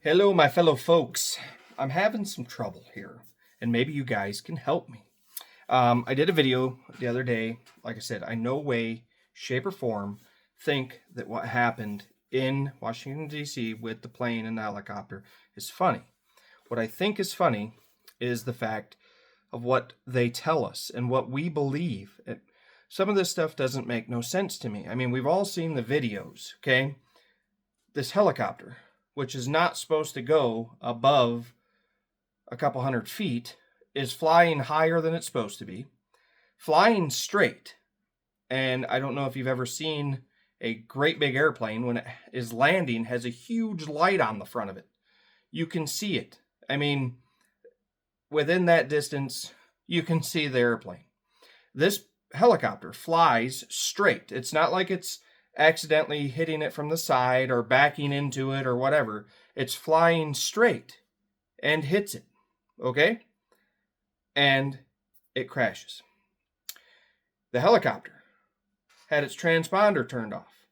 Hello, my fellow folks. I'm having some trouble here, and maybe you guys can help me. I did a video the other day. Like I said, I no way, shape, or form think that what happened in Washington, D.C. with the plane and the helicopter is funny. What I think is funny is the fact of what they tell us and what we believe. Some of this stuff doesn't make no sense to me. I mean, we've all seen the videos, okay? This helicopter, which is not supposed to go above a couple hundred feet, is flying higher than it's supposed to be, flying straight. And I don't know if you've ever seen a great big airplane when it is landing, has a huge light on the front of it. You can see it. I mean, within that distance, you can see the airplane. This helicopter flies straight. It's not like it's accidentally hitting it from the side or backing into it or whatever. It's flying straight and hits it. Okay? And it crashes. The helicopter had its transponder turned off,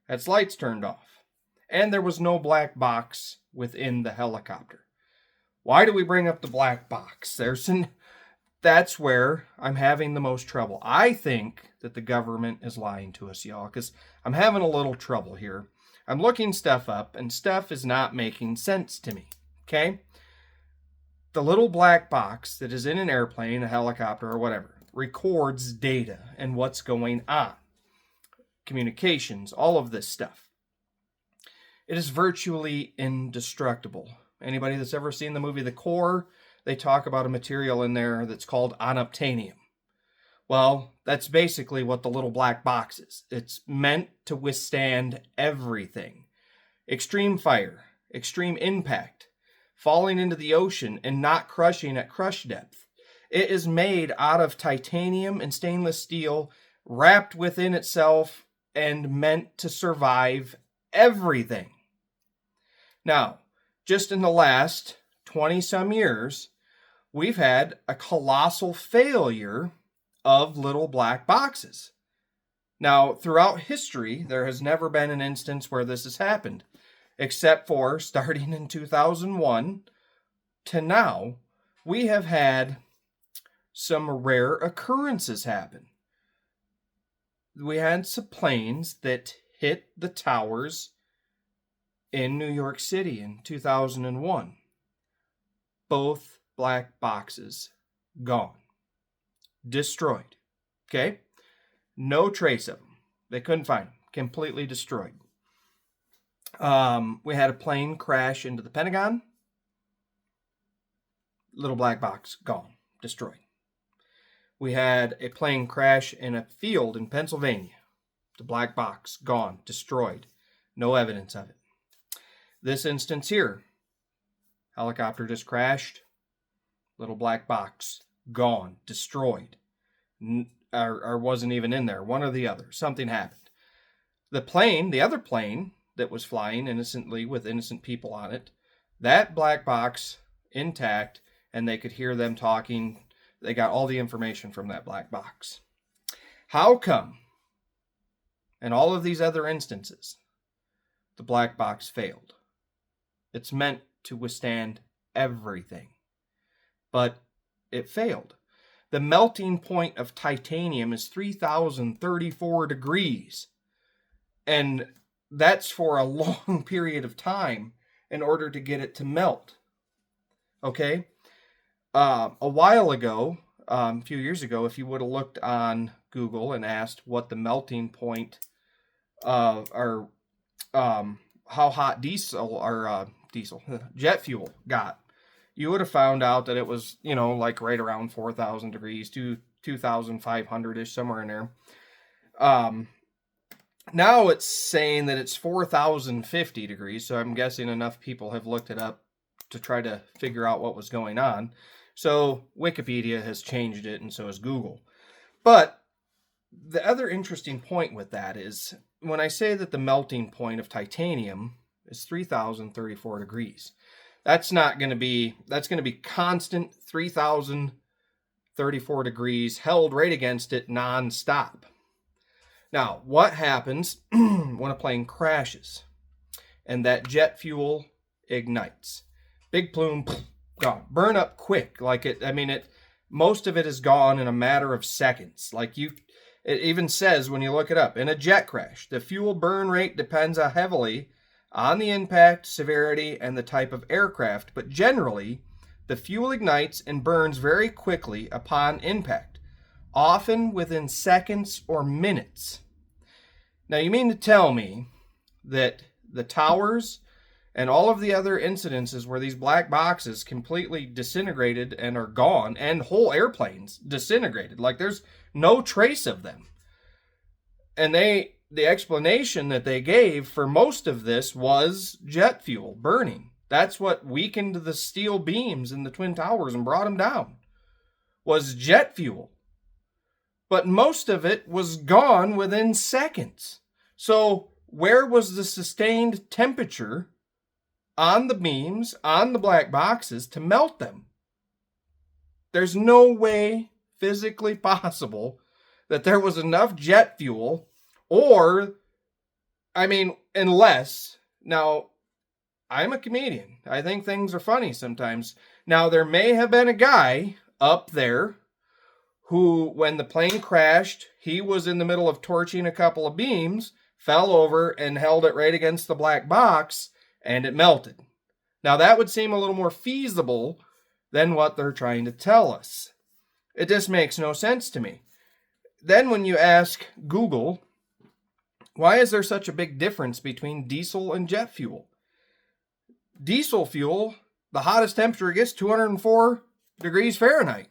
had its lights turned off, and there was no black box within the helicopter. Why do we bring up the black box? That's where I'm having the most trouble. I think that the government is lying to us, y'all, because I'm having a little trouble here. I'm looking stuff up, and stuff is not making sense to me, okay? The little black box that is in an airplane, a helicopter, or whatever, records data and what's going on. Communications, all of this stuff. It is virtually indestructible. Anybody that's ever seen the movie The Core, they talk about a material in there that's called unobtainium. Well, that's basically what the little black box is. It's meant to withstand everything. Extreme fire, extreme impact, falling into the ocean and not crushing at crush depth. It is made out of titanium and stainless steel, wrapped within itself and meant to survive everything. Now, just in the last 20-some years, we've had a colossal failure of little black boxes. Now, throughout history, there has never been an instance where this has happened, except for starting in 2001 to now, we have had some rare occurrences happen. We had some planes that hit the towers in New York City in 2001. Both black boxes gone. Destroyed. Okay? No trace of them. They couldn't find them. Completely destroyed. We had a plane crash into the Pentagon. Little black box gone. Destroyed. We had a plane crash in a field in Pennsylvania. The black box gone. Destroyed. No evidence of it. This instance here, helicopter just crashed, little black box, gone, destroyed, or wasn't even in there, one or the other, something happened. The other plane that was flying innocently with innocent people on it, that black box intact, and they could hear them talking, they got all the information from that black box. How come, in all of these other instances, the black box failed? It's meant to withstand everything. But it failed. The melting point of titanium is 3,034 degrees. And that's for a long period of time in order to get it to melt. Okay? A while ago, a few years ago, if you would have looked on Google and asked what the melting point or how hot jet fuel got, you would have found out that it was, like right around 4,000 degrees to 2,500-ish, somewhere in there. Now it's saying that it's 4,050 degrees, so I'm guessing enough people have looked it up to try to figure out what was going on. So Wikipedia has changed it, and so has Google. But the other interesting point with that is, when I say that the melting point of titanium is 3,034 degrees, that's going to be constant 3,034 degrees held right against it nonstop. Now, what happens when a plane crashes and that jet fuel ignites. Big plume, gone. Burn up quick. Like it, I mean, most of it is gone in a matter of seconds. It even says when you look it up, in a jet crash, the fuel burn rate depends heavily on the impact, severity, and the type of aircraft, but generally, the fuel ignites and burns very quickly upon impact, often within seconds or minutes. Now, you mean to tell me that the towers and all of the other incidences where these black boxes completely disintegrated and are gone, and whole airplanes disintegrated, like there's no trace of them. And the explanation that they gave for most of this was jet fuel burning. That's what weakened the steel beams in the Twin Towers and brought them down, was jet fuel. But most of it was gone within seconds. So where was the sustained temperature on the beams, on the black boxes, to melt them? There's no way physically possible that there was enough jet fuel, or, I mean, unless, now, I'm a comedian. I think things are funny sometimes. Now, there may have been a guy up there who, when the plane crashed, he was in the middle of torching a couple of beams, fell over and held it right against the black box, and it melted. Now, that would seem a little more feasible than what they're trying to tell us. It just makes no sense to me. Then when you ask Google, why is there such a big difference between diesel and jet fuel? Diesel fuel, the hottest temperature it gets, 204 degrees Fahrenheit.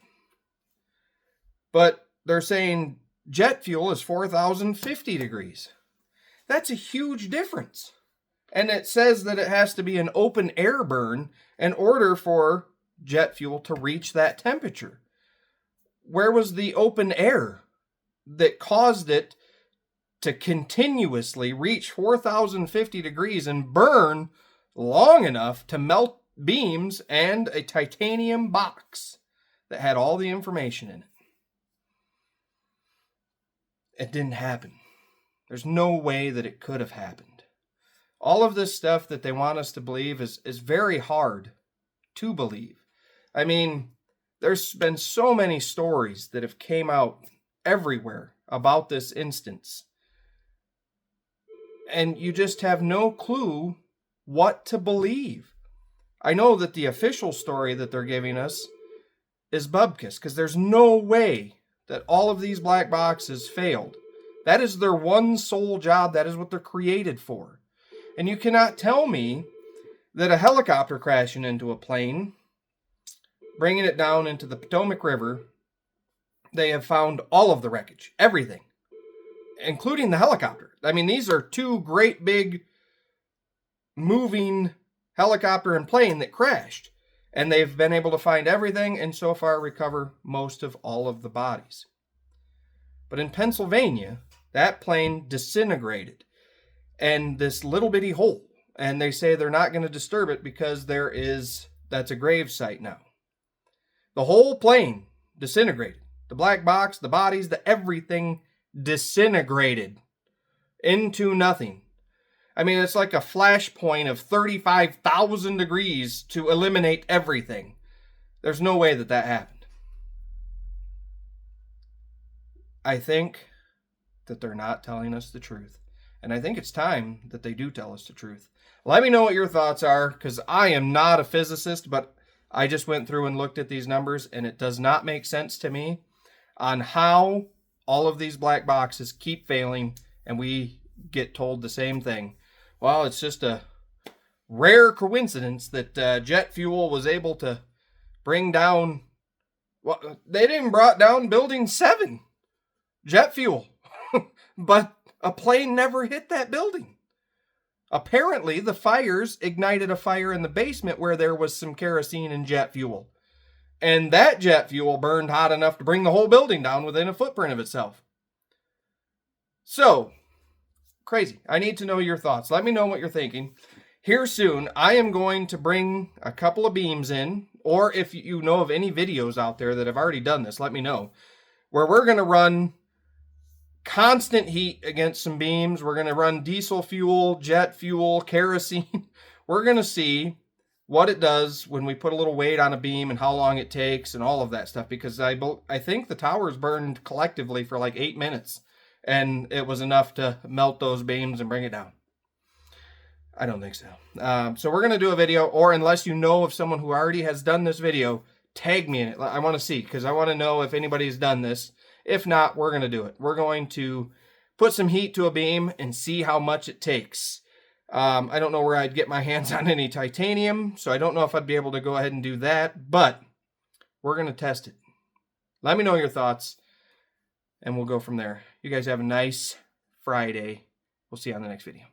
But they're saying jet fuel is 4,050 degrees. That's a huge difference. And it says that it has to be an open air burn in order for jet fuel to reach that temperature. Where was the open air that caused it to continuously reach 4,050 degrees and burn long enough to melt beams and a titanium box that had all the information in it? It didn't happen. There's no way that it could have happened. All of this stuff that they want us to believe is very hard to believe. I mean, there's been so many stories that have came out everywhere about this instance. And you just have no clue what to believe. I know that the official story that they're giving us is bupkis, because there's no way that all of these black boxes failed. That is their one sole job. That is what they're created for. And you cannot tell me that a helicopter crashing into a plane, bringing it down into the Potomac River, they have found all of the wreckage, everything, including the helicopter. I mean, these are two great big moving helicopter and plane that crashed. And they've been able to find everything and so far recover most of all of the bodies. But in Pennsylvania, that plane disintegrated and this little bitty hole. And they say they're not going to disturb it because that's a grave site now. The whole plane disintegrated. The black box, the bodies, everything disintegrated into nothing. I mean, it's like a flashpoint of 35,000 degrees to eliminate everything. There's no way that happened. I think that they're not telling us the truth. And I think it's time that they do tell us the truth. Let me know what your thoughts are, because I am not a physicist, but I just went through and looked at these numbers, and it does not make sense to me on how all of these black boxes keep failing, and we get told the same thing. Well, it's just a rare coincidence that jet fuel was able to bring down, well, they didn't brought down Building 7, jet fuel, but a plane never hit that building. Apparently, the fires ignited a fire in the basement where there was some kerosene and jet fuel. And that jet fuel burned hot enough to bring the whole building down within a footprint of itself. So, crazy. I need to know your thoughts. Let me know what you're thinking. Here soon, I am going to bring a couple of beams in, or if you know of any videos out there that have already done this, let me know, where we're going to run constant heat against some beams. We're going to run diesel fuel, jet fuel, kerosene. We're going to see what it does when we put a little weight on a beam and how long it takes and all of that stuff, because I think the towers burned collectively for like 8 minutes, and it was enough to melt those beams and bring it down. I don't think so. So we're going to do a video, or unless you know of someone who already has done this video, tag me in it. I want to see, because I want to know if anybody's done this. If not, we're going to do it. We're going to put some heat to a beam and see how much it takes. I don't know where I'd get my hands on any titanium, so I don't know if I'd be able to go ahead and do that, but we're going to test it. Let me know your thoughts, and we'll go from there. You guys have a nice Friday. We'll see you on the next video.